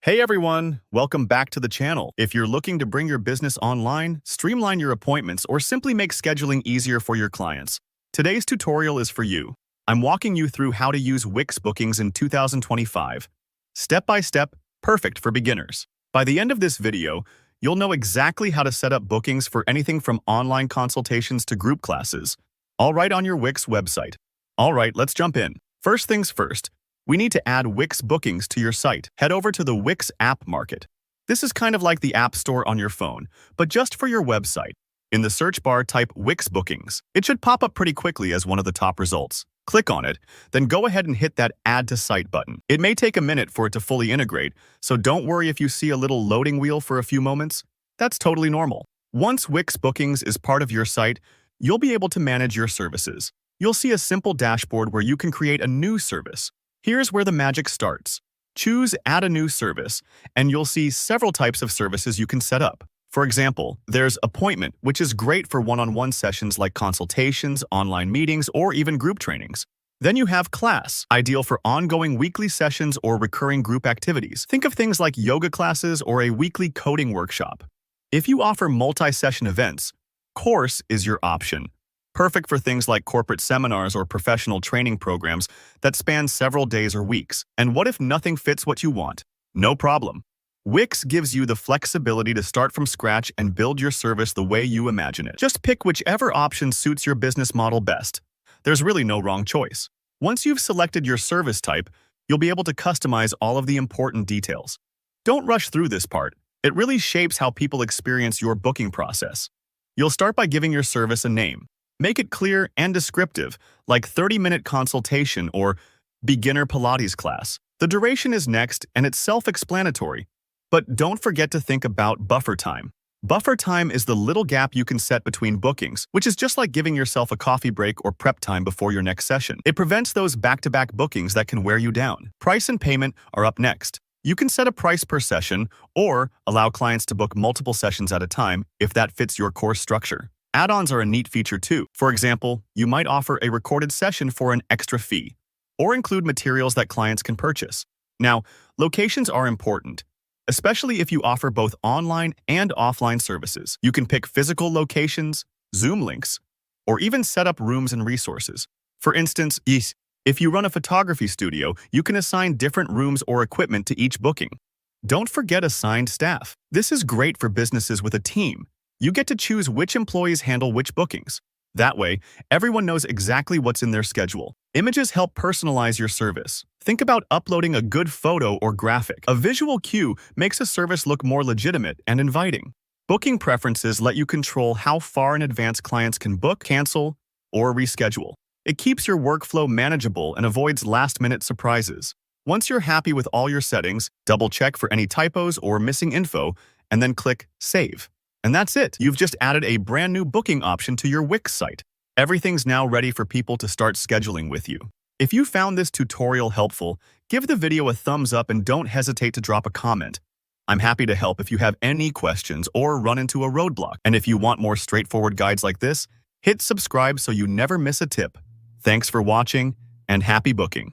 Hey everyone, welcome back to the channel. If you're looking to bring your business online, streamline your appointments, or simply make scheduling easier for your clients, today's tutorial is for you. I'm walking you through how to use Wix bookings in 2025. Step by step, perfect for beginners. By the end of this video, you'll know exactly how to set up bookings for anything from online consultations to group classes, all right on your Wix website. All right, let's jump in. First things first. We need to add Wix bookings to your site. Head over to the Wix App Market. This is kind of like the App Store on your phone, but just for your website. In the search bar, type Wix bookings. It should pop up pretty quickly as one of the top results. Click on it, then go ahead and hit that Add to Site button. It may take a minute for it to fully integrate, so don't worry if you see a little loading wheel for a few moments. That's totally normal. Once Wix bookings is part of your site, you'll be able to manage your services. You'll see a simple dashboard where you can create a new service. Here's where the magic starts. Choose Add a New Service, and you'll see several types of services you can set up. For example, there's Appointment, which is great for one-on-one sessions like consultations, online meetings, or even group trainings. Then you have Class, ideal for ongoing weekly sessions or recurring group activities. Think of things like yoga classes or a weekly coding workshop. If you offer multi-session events, Course is your option. Perfect for things like corporate seminars or professional training programs that span several days or weeks. And what if nothing fits what you want? No problem. Wix gives you the flexibility to start from scratch and build your service the way you imagine it. Just pick whichever option suits your business model best. There's really no wrong choice. Once you've selected your service type, you'll be able to customize all of the important details. Don't rush through this part. It really shapes how people experience your booking process. You'll start by giving your service a name. Make it clear and descriptive, like 30-minute consultation or beginner Pilates class. The duration is next, and it's self-explanatory. But don't forget to think about buffer time. Buffer time is the little gap you can set between bookings, which is just like giving yourself a coffee break or prep time before your next session. It prevents those back-to-back bookings that can wear you down. Price and payment are up next. You can set a price per session or allow clients to book multiple sessions at a time if that fits your course structure. Add-ons are a neat feature too. For example, you might offer a recorded session for an extra fee, or include materials that clients can purchase. Now, locations are important, especially if you offer both online and offline services. You can pick physical locations, Zoom links, or even set up rooms and resources. For instance, if you run a photography studio, you can assign different rooms or equipment to each booking. Don't forget assigned staff. This is great for businesses with a team. You get to choose which employees handle which bookings. That way, everyone knows exactly what's in their schedule. Images help personalize your service. Think about uploading a good photo or graphic. A visual cue makes a service look more legitimate and inviting. Booking preferences let you control how far in advance clients can book, cancel, or reschedule. It keeps your workflow manageable and avoids last-minute surprises. Once you're happy with all your settings, double-check for any typos or missing info, and then click Save. And that's it. You've just added a brand new booking option to your Wix site. Everything's now ready for people to start scheduling with you. If you found this tutorial helpful, give the video a thumbs up and don't hesitate to drop a comment. I'm happy to help if you have any questions or run into a roadblock. And if you want more straightforward guides like this, hit subscribe so you never miss a tip. Thanks for watching, and happy booking.